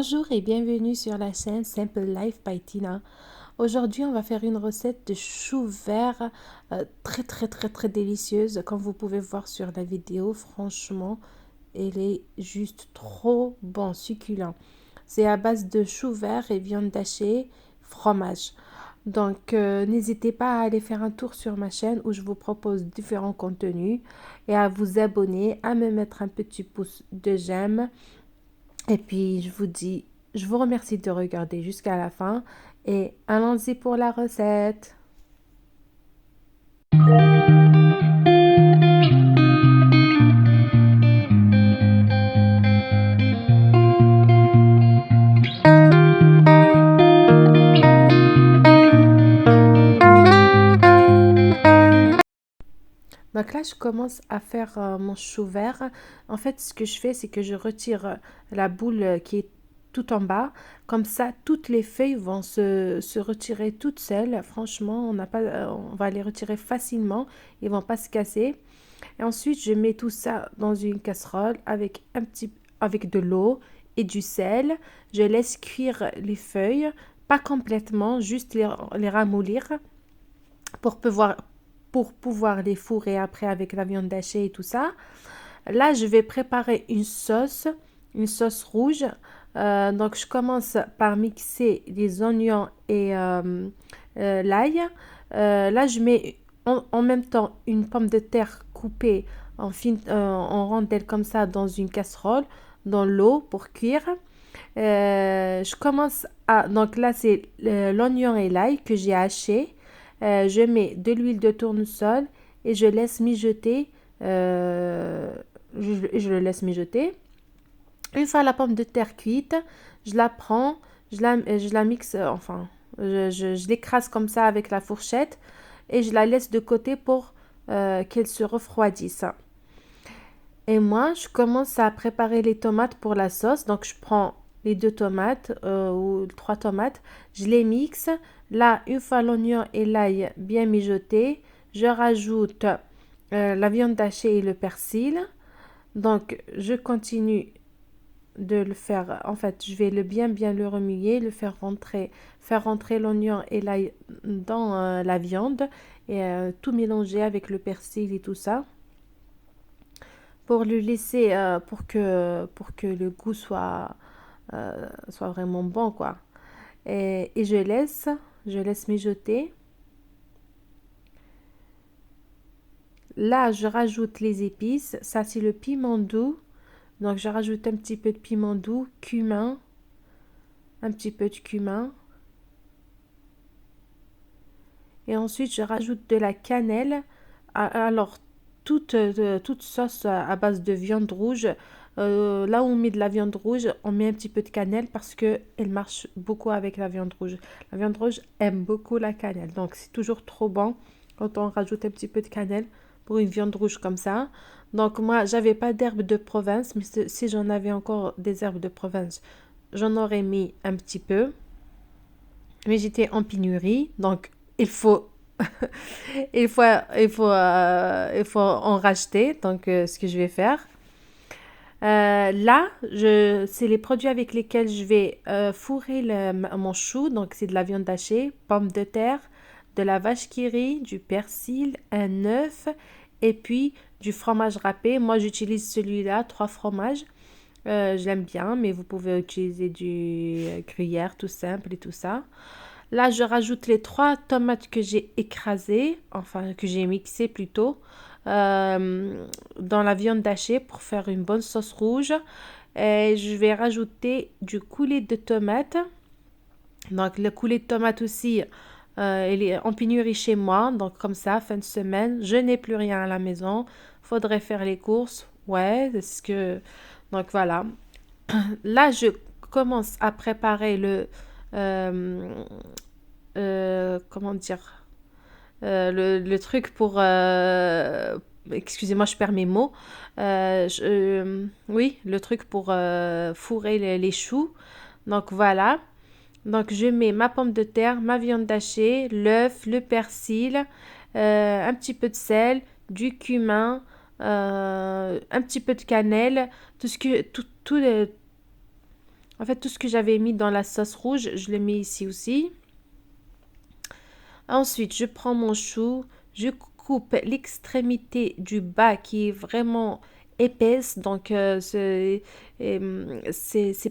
Bonjour et bienvenue sur la chaîne Simple Life by Tina. Aujourd'hui, on va faire une recette de chou vert très délicieuse. Comme vous pouvez voir sur la vidéo, franchement, elle est juste trop bon, succulent. C'est à base de chou vert et viande hachée, fromage. Donc, n'hésitez pas à aller faire un tour sur ma chaîne où je vous propose différents contenus et à vous abonner, à me mettre un petit pouce de j'aime. Et puis, je vous remercie de regarder jusqu'à la fin et allons-y pour la recette. Donc là, je commence à faire mon chou vert. En fait, ce que je fais, c'est que je retire la boule qui est tout en bas. Comme ça, toutes les feuilles vont se retirer toutes seules. Franchement, on va les retirer facilement. Ils vont pas se casser. Et ensuite, je mets tout ça dans une casserole avec de l'eau et du sel. Je laisse cuire les feuilles, pas complètement, juste les ramollir pour pouvoir les fourrer après avec la viande hachée et tout ça. Là, je vais préparer une sauce rouge. Donc, je commence par mixer les oignons et l'ail. Là, je mets en même temps une pomme de terre coupée en rondelles comme ça dans une casserole, dans l'eau pour cuire. Je commence à... Donc là, c'est l'oignon et l'ail que j'ai haché. Je mets de l'huile de tournesol et je laisse mijoter. Je le laisse mijoter. Une fois la pomme de terre cuite, je la prends, je la mixe, je l'écrase comme ça avec la fourchette et je la laisse de côté pour qu'elle se refroidisse. Et moi, je commence à préparer les tomates pour la sauce. Donc, je prends les 2 tomates ou 3 tomates, je les mixe. Là, une fois l'oignon et l'ail bien mijotés, je rajoute la viande hachée et le persil. Donc, je continue de le faire. En fait, je vais bien le remuer, faire rentrer l'oignon et l'ail dans la viande et tout mélanger avec le persil et tout ça pour le laisser pour que le goût soit vraiment bon quoi. Et je laisse mijoter. Là, je rajoute les épices. Ça, c'est le piment doux. Donc, je rajoute un petit peu de piment doux, cumin, un petit peu de cumin. Et ensuite, je rajoute de la cannelle. Alors, toute sauce à base de viande rouge, là où on met de la viande rouge, on met un petit peu de cannelle parce que elle marche beaucoup avec la viande rouge. La viande rouge aime beaucoup la cannelle. Donc, c'est toujours trop bon quand on rajoute un petit peu de cannelle pour une viande rouge comme ça. Donc, moi, j'avais pas d'herbes de province, mais si j'en avais encore des herbes de province, j'en aurais mis un petit peu. Mais j'étais en pénurie, donc il faut il faut en racheter. Donc, ce que je vais faire. Là, c'est les produits avec lesquels je vais fourrer mon chou. Donc, c'est de la viande hachée, pommes de terre, de la vache qui rit, du persil, un œuf et puis du fromage râpé. Moi, j'utilise celui-là, 3 fromages. Je l'aime bien, mais vous pouvez utiliser du gruyère tout simple et tout ça. Là, je rajoute les 3 tomates que j'ai écrasées, enfin que j'ai mixées plutôt, dans la viande hachée pour faire une bonne sauce rouge. Et je vais rajouter du coulis de tomate. Donc le coulis de tomate aussi, il est en pénurie chez moi. Donc comme ça, fin de semaine, je n'ai plus rien à la maison. Faudrait faire les courses. Ouais, c'est ce que... Donc voilà. Là, je commence à préparer euh, comment dire, le truc pour, excusez-moi, je perds mes mots. Oui, le truc pour fourrer les choux. Donc voilà. Donc je mets ma pomme de terre, ma viande hachée, l'œuf, le persil, un petit peu de sel, du cumin, un petit peu de cannelle, tout ce que tout, En fait, tout ce que j'avais mis dans la sauce rouge, je le mets ici aussi. Ensuite, je prends mon chou, je coupe l'extrémité du bas qui est vraiment épaisse, donc c'est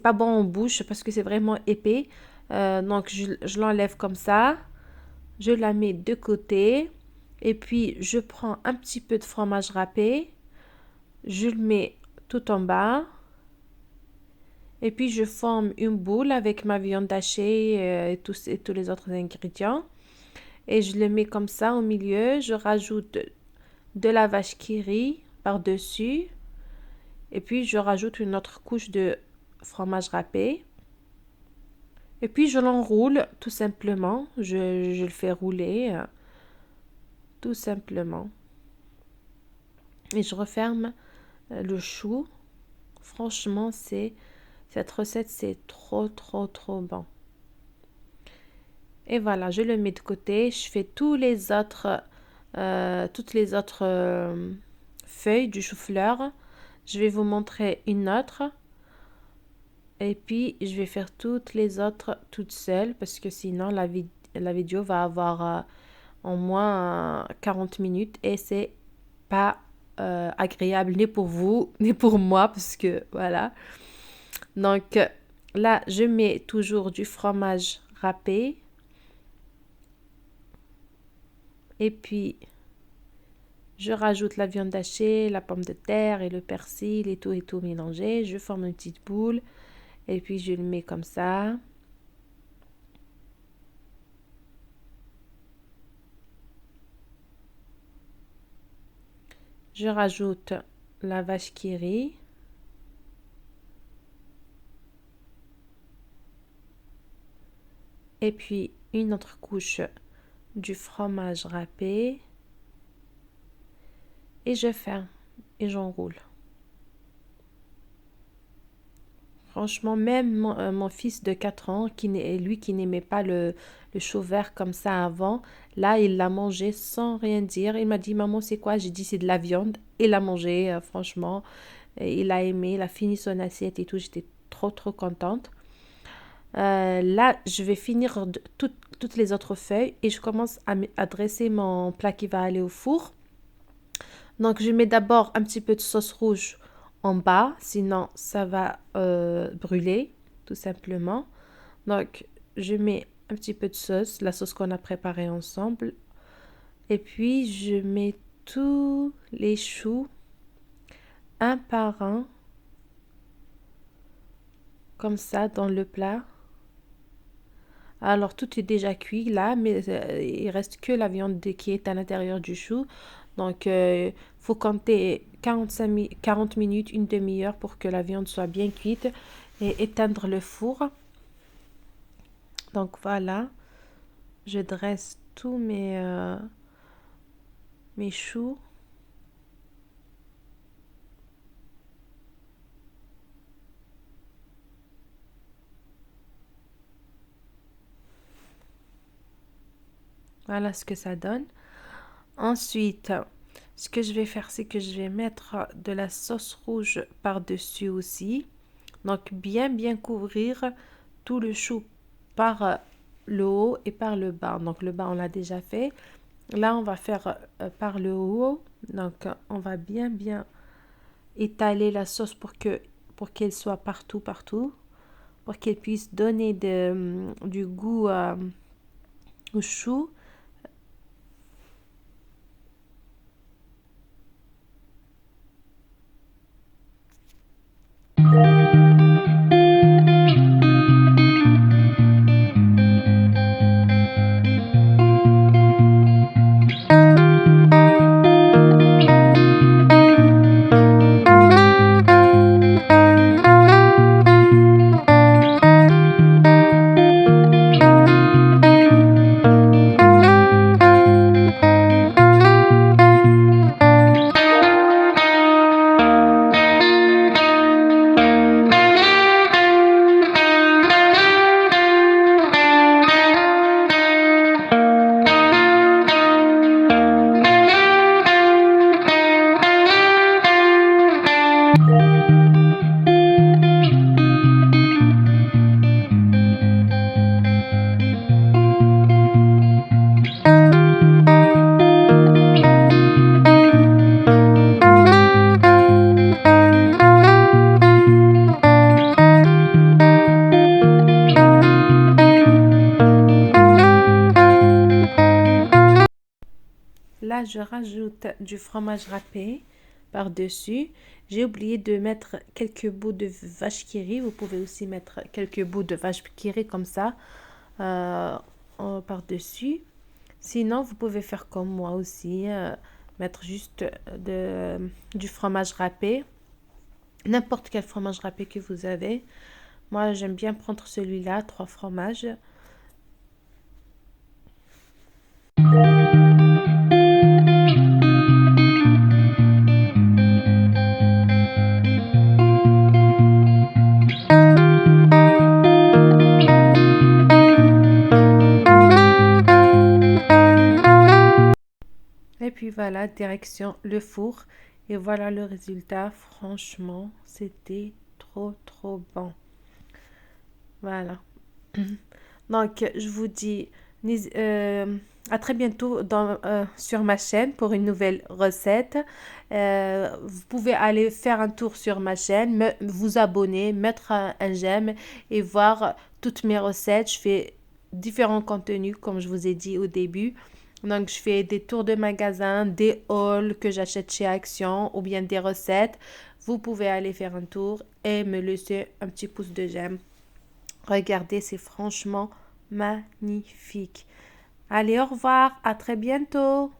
pas bon en bouche parce que c'est vraiment épais. Donc je l'enlève comme ça, je la mets de côté et puis je prends un petit peu de fromage râpé, je le mets tout en bas et puis je forme une boule avec ma viande hachée et tous les autres ingrédients. Et je le mets comme ça au milieu. Je rajoute de la vache qui rit par-dessus. Et puis, je rajoute une autre couche de fromage râpé. Et puis, je l'enroule tout simplement. Je le fais rouler tout simplement. Et je referme le chou. Franchement, cette recette, c'est trop, trop, trop bon. Et voilà, je le mets de côté. Je fais toutes les autres feuilles du chou-fleur. Je vais vous montrer une autre. Et puis, je vais faire toutes les autres toutes seules parce que sinon, la vidéo va avoir en moins 40 minutes et c'est pas agréable ni pour vous ni pour moi parce que voilà. Donc, là, je mets toujours du fromage râpé. Et puis, je rajoute la viande hachée, la pomme de terre et le persil et tout mélangé. Je forme une petite boule et puis je le mets comme ça. Je rajoute la vache qui rit. Et puis une autre couche du fromage râpé. Et je ferme et j'enroule. Franchement, même mon fils de 4 ans, qui n'aimait pas le chou vert comme ça avant, là, il l'a mangé sans rien dire. Il m'a dit, maman, c'est quoi? J'ai dit, c'est de la viande. Il l'a mangé, franchement. Et il a aimé, il a fini son assiette et tout. J'étais trop, trop contente. Là, je vais finir toutes les autres feuilles et je commence à dresser mon plat qui va aller au four. Donc, je mets d'abord un petit peu de sauce rouge en bas, sinon ça va brûler, tout simplement. Donc, je mets un petit peu de sauce, la sauce qu'on a préparée ensemble. Et puis, je mets tous les choux, un par un, comme ça, dans le plat. Alors, tout est déjà cuit là, mais il reste que la viande qui est à l'intérieur du chou. Donc, faut compter 40 minutes, une demi-heure pour que la viande soit bien cuite et éteindre le four. Donc, voilà, je dresse tous mes choux. Voilà ce que ça donne. Ensuite, ce que je vais faire, c'est que je vais mettre de la sauce rouge par-dessus aussi. Donc, bien couvrir tout le chou par le haut et par le bas. Donc, le bas, on l'a déjà fait. Là, on va faire par le haut. Donc, on va bien étaler la sauce pour qu'elle soit partout, pour qu'elle puisse donner du goût au chou. là, je rajoute du fromage râpé par-dessus. J'ai oublié de mettre quelques bouts de vache qui rit. Vous pouvez aussi mettre quelques bouts de vache qui rit comme ça euh, par-dessus. Sinon, vous pouvez faire comme moi aussi, mettre juste du fromage râpé, n'importe quel fromage râpé que vous avez. Moi, j'aime bien prendre celui-là, 3 fromages. Et puis voilà, direction le four. Et voilà le résultat. Franchement, c'était trop, trop bon. Voilà. Donc, je vous dis à très bientôt sur ma chaîne pour une nouvelle recette. Vous pouvez aller faire un tour sur ma chaîne, vous abonner, mettre un j'aime et voir toutes mes recettes. Je fais différents contenus, comme je vous ai dit au début. Donc, je fais des tours de magasin, des hauls que j'achète chez Action ou bien des recettes. Vous pouvez aller faire un tour et me laisser un petit pouce de j'aime. Regardez, c'est franchement magnifique. Allez, au revoir, à très bientôt.